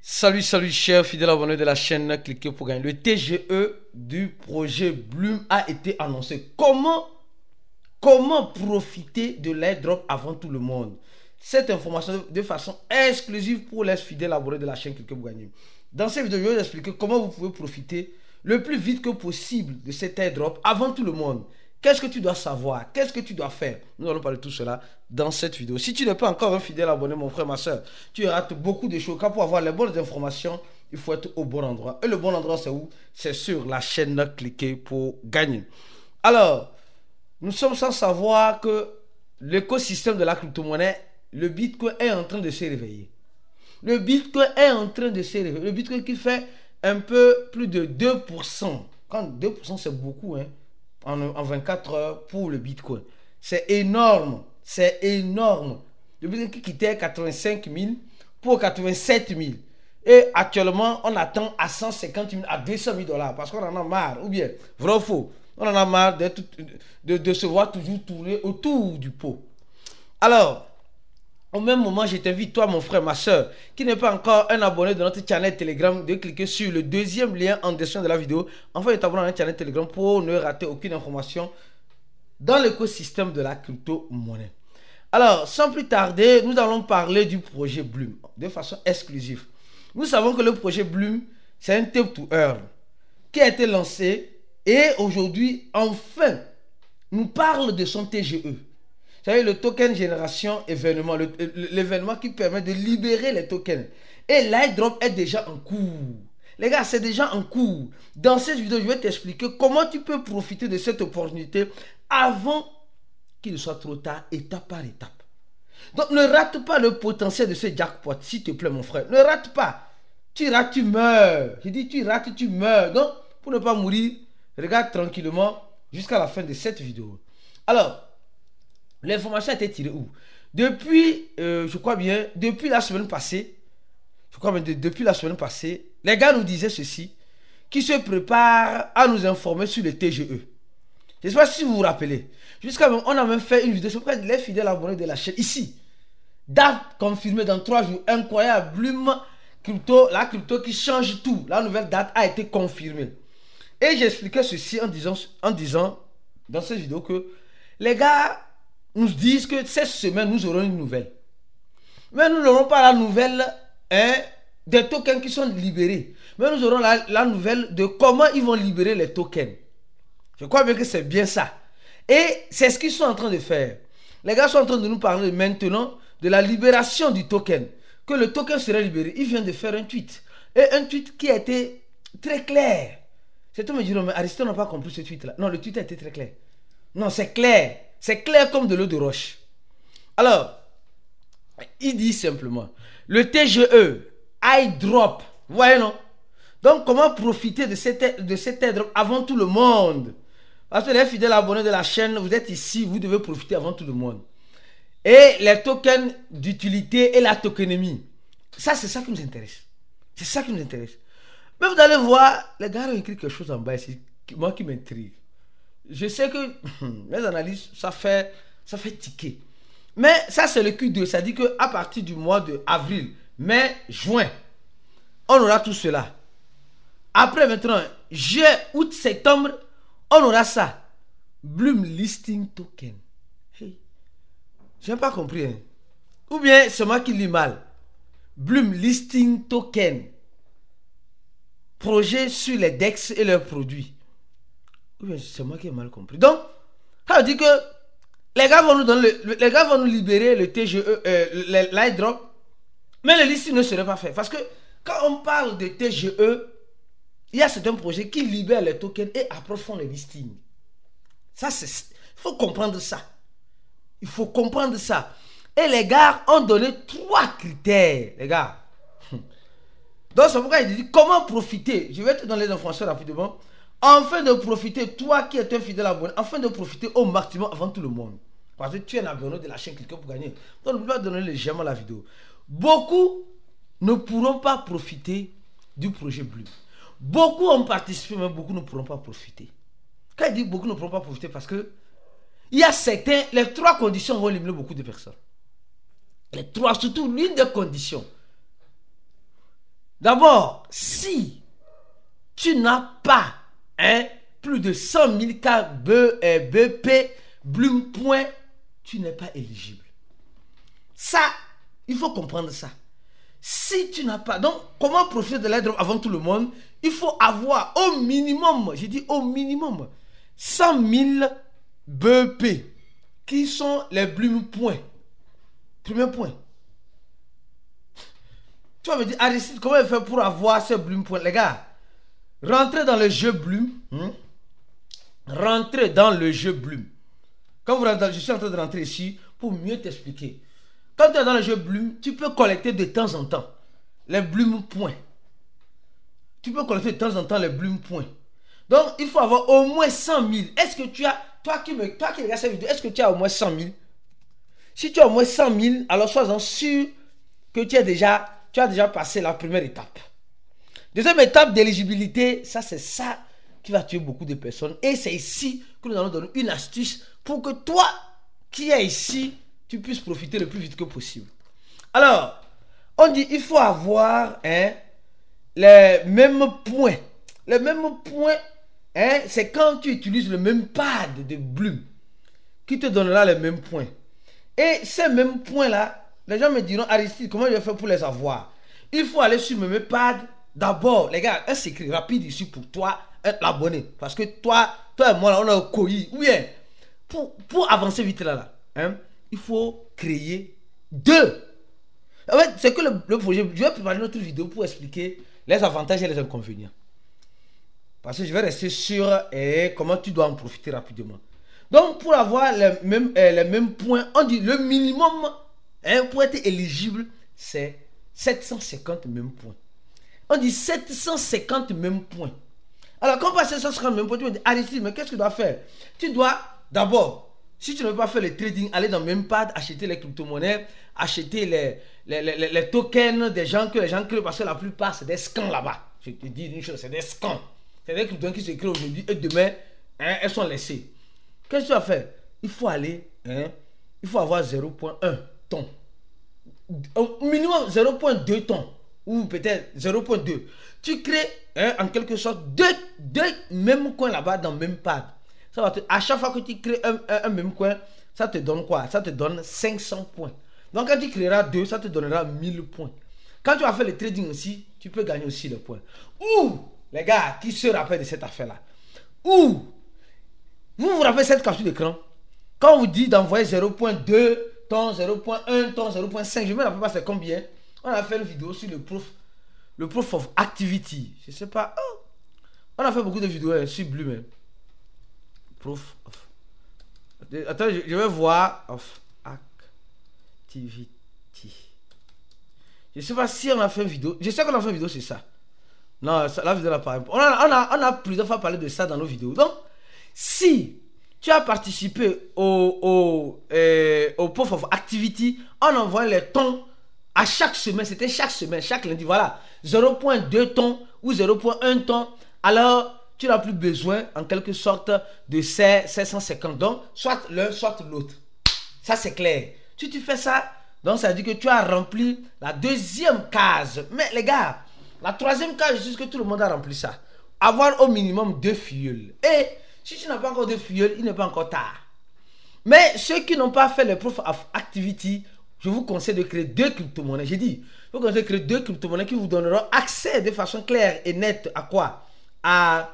Salut chers fidèles abonnés de la chaîne, cliquez pour gagner. Le TGE du projet Bloom a été annoncé. Comment profiter de l'airdrop avant tout le monde? Cette information de façon exclusive pour les fidèles abonnés de la chaîne, cliquez pour gagner. Dans cette vidéo, je vais vous expliquer comment vous pouvez profiter le plus vite que possible de cet airdrop avant tout le monde. Qu'est-ce que tu dois savoir? Qu'est-ce que tu dois faire? Nous allons parler de tout cela dans cette vidéo. Si tu n'es pas encore un fidèle abonné, mon frère, ma soeur, tu rates beaucoup de choses. Car pour avoir les bonnes informations, il faut être au bon endroit. Et le bon endroit, c'est où? C'est sur la chaîne cliquez pour gagner. Alors, nous sommes sans savoir que l'écosystème de la crypto-monnaie, le Bitcoin est en train de se réveiller. Le Bitcoin est en train de se réveiller. Le Bitcoin qui fait un peu plus de 2%. Quand 2% c'est beaucoup, hein. En 24 heures pour le Bitcoin. C'est énorme. C'est énorme. Le Bitcoin qui quittait 85 000 pour 87 000. Et actuellement, on attend à 150 000, à 200 000 dollars. Parce qu'on en a marre. Ou bien, vrai ou faux, on en a marre de se voir toujours tourner autour du pot. Alors, au même moment, je t'invite, toi, mon frère, ma soeur, qui n'est pas encore un abonné de notre channel Telegram, de cliquer sur le deuxième lien en description de la vidéo, afin de t'abonner à notre channel Telegram pour ne rater aucune information dans l'écosystème de la crypto-monnaie. Alors, sans plus tarder, nous allons parler du projet Bloom de façon exclusive. Nous savons que le projet Bloom, c'est un tape to earn qui a été lancé et aujourd'hui, enfin, nous parle de son TGE. Vous savez, le token génération événement, l'événement qui permet de libérer les tokens. Et l'airdrop est déjà en cours. Les gars, c'est déjà en cours. Dans cette vidéo, je vais t'expliquer comment tu peux profiter de cette opportunité avant qu'il ne soit trop tard, étape par étape. Donc, ne rate pas le potentiel de ce jackpot, s'il te plaît, mon frère. Ne rate pas. Tu rates, tu meurs. Je dis, tu rates, tu meurs. Donc, pour ne pas mourir, regarde tranquillement jusqu'à la fin de cette vidéo. Alors, l'information a été tirée où? Depuis, je crois bien, depuis la semaine passée, les gars nous disaient ceci, qui se préparent à nous informer sur le TGE. Je ne sais pas si vous vous rappelez. Jusqu'à maintenant, on a même fait une vidéo sur les fidèles abonnés de la chaîne. Ici, date confirmée dans 3 jours. Incroyable. Bloom crypto, la crypto qui change tout. La nouvelle date a été confirmée. Et j'expliquais ceci en disant dans cette vidéo que les gars nous disent que cette semaine, nous aurons une nouvelle. Mais nous n'aurons pas la nouvelle des tokens qui sont libérés. Mais nous aurons la nouvelle de comment ils vont libérer les tokens. Je crois bien que c'est bien ça. Et c'est ce qu'ils sont en train de faire. Les gars sont en train de nous parler maintenant de la libération du token. Que le token serait libéré. Ils viennent de faire un tweet. Et un tweet qui a été très clair. Certains me diront, mais Aristote n'a pas compris ce tweet-là. Non, le tweet a été très clair. Non, c'est clair. C'est clair comme de l'eau de roche. Alors, il dit simplement, le TGE, airdrop, vous voyez non? Donc, comment profiter de cet airdrop avant tout le monde? Parce que les fidèles abonnés de la chaîne, vous êtes ici, vous devez profiter avant tout le monde. Et les tokens d'utilité et la tokenomie, ça c'est ça qui nous intéresse. C'est ça qui nous intéresse. Mais vous allez voir, les gars ont écrit quelque chose en bas ici, moi qui m'intrigue. Je sais que les analyses, ça fait tiquer. Mais ça, c'est le Q2. Ça dit qu'à partir du mois de avril, mai, juin, on aura tout cela. Après, maintenant, juillet, août, septembre, on aura ça. Bloom Listing Token. Hey. Je n'ai pas compris. Hein. Ou bien, c'est moi qui lis mal. Bloom Listing Token. Projet sur les DEX et leurs produits. C'est moi qui ai mal compris. Donc, ça veut dire que les gars vont nous donner les gars vont nous libérer le TGE, l'airdrop, mais le listing ne serait pas fait. Parce que quand on parle de TGE, il y a certains projets qui libèrent les tokens et après font le listing. Ça, il faut comprendre ça. Il faut comprendre ça. Et les gars ont donné 3 critères, les gars. Donc, c'est pourquoi il dit comment profiter. Je vais te donner les informations rapidement. Afin de profiter, toi qui es un fidèle abonné, afin de profiter au maximum avant tout le monde. Parce que tu es un abonné de la chaîne, cliquez pour gagner. Donc, n'oublie pas de donner les j'aime à la vidéo. Beaucoup ne pourront pas profiter du projet Bloom. Beaucoup ont participé, mais beaucoup ne pourront pas profiter. Quand il dit beaucoup ne pourront pas profiter, parce que il y a certains, les 3 conditions vont éliminer beaucoup de personnes. Les 3, surtout l'une des conditions. D'abord, si tu n'as pas plus de 100 000 BP Bloom Point, tu n'es pas éligible. Ça, il faut comprendre ça. Si tu n'as pas... Donc, comment profiter de l'airdrop avant tout le monde? Il faut avoir au minimum, j'ai dit au minimum, 100 000 BP qui sont les Bloom Points. Premier point. Tu vas me dire, Aristide, comment il fait pour avoir ces Bloom Points? Les gars, rentrez dans le jeu Bloom. Rentrez dans le jeu Bloom. Quand vous rentrez, je suis en train de rentrer ici pour mieux t'expliquer. Quand tu es dans le jeu Bloom, tu peux collecter de temps en temps les Bloom Points. Tu peux collecter de temps en temps les Bloom Points. Donc, il faut avoir au moins 100 000. Est-ce que tu as, toi qui regardes cette vidéo, est-ce que tu as au moins 100 000? Si tu as au moins 100 000, alors sois-en sûr que tu as déjà passé la première étape. Deuxième étape d'éligibilité, ça c'est ça qui va tuer beaucoup de personnes. Et c'est ici que nous allons donner une astuce pour que toi qui es ici, tu puisses profiter le plus vite que possible. Alors, on dit il faut avoir les mêmes points. Les mêmes points, c'est quand tu utilises le même pad de Bloom qui te donnera les mêmes points. Et ces mêmes points-là, les gens me diront, Aristide, comment je vais faire pour les avoir? Il faut aller sur mes pads. D'abord, les gars, un secret rapide ici pour toi, être l'abonné. Parce que toi et moi, là, on a un colis. Oui, pour avancer vite là, il faut créer deux. En fait, c'est que le projet, je vais préparer une autre vidéo pour expliquer les avantages et les inconvénients. Parce que je vais rester sur comment tu dois en profiter rapidement. Donc, pour avoir les mêmes points, on dit le minimum pour être éligible, c'est 750 mêmes points. On dit 750 mêmes points. Alors, quand on passe 750 mêmes points, tu me dis, Aristide, mais qu'est-ce que tu dois faire? Tu dois d'abord, si tu ne veux pas faire le trading, aller dans MemPad, acheter les crypto-monnaies, acheter les tokens des gens que les gens créent, parce que la plupart, c'est des scams là-bas. Je te dis une chose, c'est des scams. C'est des crypto-monnaies qui se créent aujourd'hui et demain, elles sont laissées. Qu'est-ce que tu vas faire? Il faut aller, il faut avoir 0,1 ton. Au minimum 0,2 ton. Ou peut-être 0,2. Tu crées, en quelque sorte, deux mêmes coins là-bas dans le même pad. Ça va à chaque fois que tu crées un même coin, ça te donne quoi? Ça te donne 500 points. Donc quand tu créeras deux, ça te donnera 1000 points. Quand tu vas faire le trading aussi, tu peux gagner aussi le point. Ou, les gars, qui se rappellent de cette affaire-là? Ou, vous rappelez cette capture d'écran? Quand on vous dit d'envoyer 0,2 ton, 0,1 ton, 0,5, je ne me rappelle pas c'est combien. On a fait une vidéo sur le proof of activity. Je ne sais pas. Oh. On a fait beaucoup de vidéos sur Bloom. Proof of. Attends, je vais voir. Of activity. Je ne sais pas si on a fait une vidéo. Je sais qu'on a fait une vidéo, c'est ça. Non, la vidéo n'a pas. On a plusieurs fois parlé de ça dans nos vidéos. Donc, si tu as participé au Proof of Activity, on envoie les tons à chaque semaine. C'était chaque semaine, chaque lundi. Voilà, 0,2 tons ou 0,1 ton. Alors, tu n'as plus besoin, en quelque sorte, de ces 750. Donc, soit l'un, soit l'autre. Ça, c'est clair. Si tu fais ça, donc ça veut dire que tu as rempli la deuxième case. Mais les gars, la troisième case, je sais que tout le monde a rempli ça. Avoir au minimum 2 filleuls. Et si tu n'as pas encore de filleuls, il n'est pas encore tard. Mais ceux qui n'ont pas fait le Proof of Activity, je vous conseille de créer 2 crypto-monnaies. J'ai dit, je vous conseille de créer 2 crypto-monnaies qui vous donneront accès de façon claire et nette à quoi? À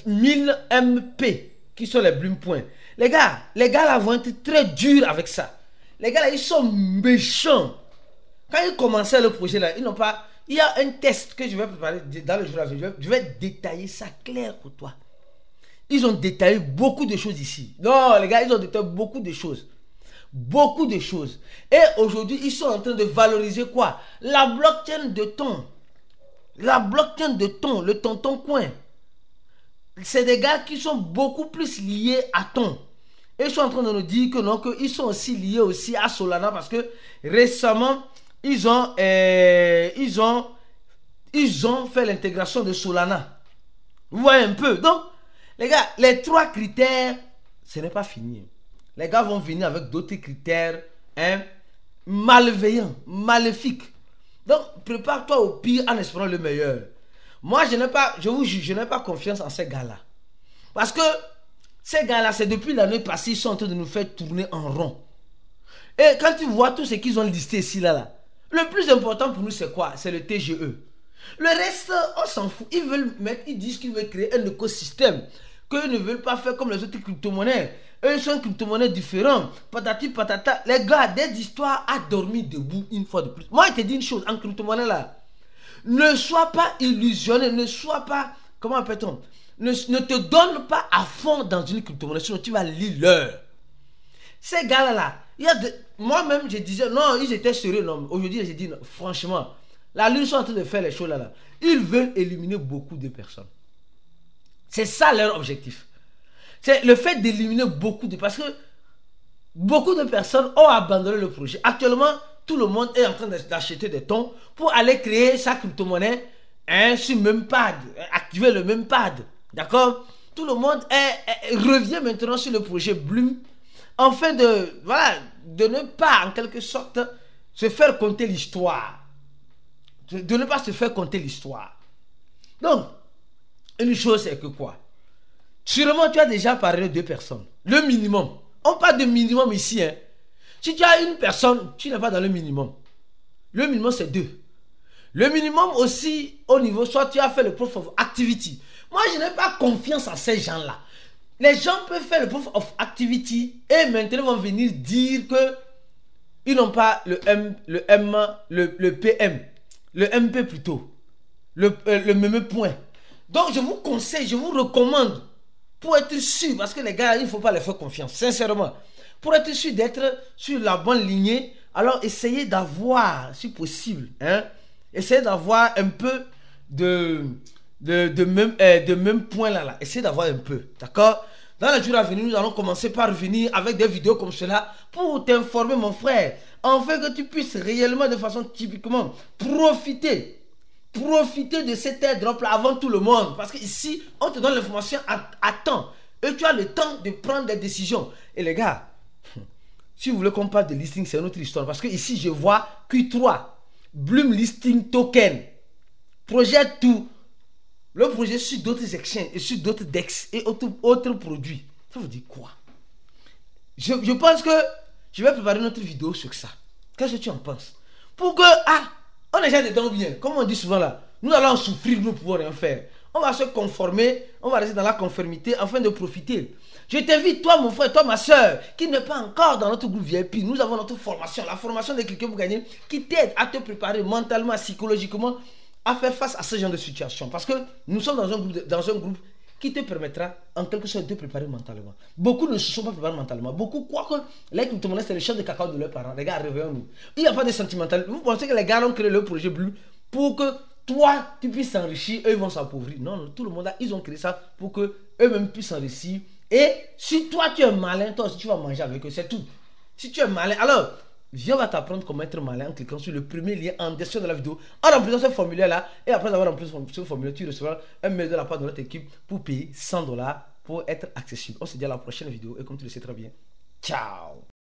1000 MP qui sont les Bloom Points. Les gars là vont être très durs avec ça. Les gars là, ils sont méchants. Quand ils commençaient le projet là, ils n'ont pas... Il y a un test que je vais préparer dans le jour à venir. Je vais détailler ça clair pour toi. Ils ont détaillé beaucoup de choses ici. Non, les gars, ils ont détaillé beaucoup de choses. Beaucoup de choses. Et aujourd'hui, ils sont en train de valoriser quoi? La blockchain de ton. La blockchain de ton, le tonton coin. C'est des gars qui sont beaucoup plus liés à ton. Et ils sont en train de nous dire que non, qu'ils sont aussi liés aussi à Solana parce que récemment, ils ont fait l'intégration de Solana. Vous voyez un peu. Donc, les gars, les 3 critères, ce n'est pas fini. Les gars vont venir avec d'autres critères. malveillant, maléfique. Donc, prépare-toi au pire en espérant le meilleur. Moi, je vous jure, je n'ai pas confiance en ces gars-là. Parce que ces gars-là, c'est depuis l'année passée, ils sont en train de nous faire tourner en rond. Et quand tu vois tout ce qu'ils ont listé ici, là, le plus important pour nous, c'est quoi? C'est le TGE. Le reste, on s'en fout. Ils disent qu'ils veulent créer un écosystème, qu'ils ne veulent pas faire comme les autres crypto-monnaies. Eux, ils sont une crypto-monnaie différente. Patati patata. Les gars, des histoires à dormir debout une fois de plus. Moi, je te dis une chose, en crypto-monnaie là, ne sois pas illusionné, ne sois pas, comment appelle-t-on? Ne te donne pas à fond dans une crypto-monnaie, sinon tu vas lire l'heure. Ces gars-là, moi-même, je disais, non, ils étaient sérieux. Non. Aujourd'hui, j'ai dit, non, franchement, la Lune sont en train de faire les choses là. Ils veulent éliminer beaucoup de personnes. C'est ça leur objectif. C'est le fait d'éliminer beaucoup de... Parce que beaucoup de personnes ont abandonné le projet. Actuellement, tout le monde est en train d'acheter des tons pour aller créer sa crypto-monnaie sur le même pad, activer le même pad. D'accord? Tout le monde revient maintenant sur le projet Bloom afin de ne pas, en quelque sorte, se faire compter l'histoire. De ne pas se faire compter l'histoire. Donc, une chose, c'est que quoi? Sûrement, tu as déjà parlé de 2 personnes. Le minimum. On parle de minimum ici. Hein. Si tu as une personne, tu n'es pas dans le minimum. Le minimum, c'est 2. Le minimum aussi, au niveau, soit tu as fait le proof of activity. Moi, je n'ai pas confiance en ces gens-là. Les gens peuvent faire le proof of activity et maintenant vont venir dire que ils n'ont pas le PM, le MP plutôt, le même point. Donc, je vous conseille, je vous recommande, pour être sûr, parce que les gars, il ne faut pas les faire confiance, sincèrement. Pour être sûr d'être sur la bonne lignée, alors essayez d'avoir, si possible, essayez d'avoir un peu de même point là. Essayez d'avoir un peu, d'accord? Dans les jours à venir, nous allons commencer par revenir avec des vidéos comme cela pour t'informer, mon frère, afin que tu puisses réellement, de façon typiquement, profiter de cet airdrop là avant tout le monde. Parce que ici, on te donne l'information à temps. Et tu as le temps de prendre des décisions. Et les gars, si vous voulez qu'on parle de listing, c'est une autre histoire. Parce que ici, je vois Q3, Bloom Listing Token, projet tout. Le projet sur d'autres exchanges et sur d'autres DEX et autres produits. Ça vous dit quoi? Je pense que je vais préparer notre vidéo sur ça. Qu'est-ce que tu en penses? Pour que, on est déjà dedans bien. Comme on dit souvent là, nous allons souffrir, nous ne pouvons rien faire. On va se conformer, on va rester dans la conformité afin de profiter. Je t'invite, toi mon frère, toi ma soeur, qui n'est pas encore dans notre groupe VIP, nous avons notre formation, la formation de quelqu'un pour gagner, qui t'aide à te préparer mentalement, psychologiquement, à faire face à ce genre de situation. Parce que nous sommes dans un groupe qui te permettra en quelque sorte de te préparer mentalement. Beaucoup ne se sont pas préparés mentalement. Beaucoup croient que les crypto-monnaies c'est le champ de cacao de leurs parents. Les gars, réveillons-nous. Il n'y a pas de sentimental. Vous pensez que les gars ont créé le projet Blue pour que toi, tu puisses s'enrichir, eux ils vont s'appauvrir. Non, non, tout le monde, ils ont créé ça pour que eux-mêmes puissent s'enrichir. Et si toi tu es malin, toi aussi tu vas manger avec eux, c'est tout. Si tu es malin, alors viens, on va t'apprendre comment être malin en cliquant sur le premier lien en description de la vidéo, en remplissant ce formulaire-là. Et après avoir rempli ce formulaire, tu recevras un mail de la part de notre équipe pour payer $100 pour être accessible. On se dit à la prochaine vidéo et comme tu le sais très bien, ciao!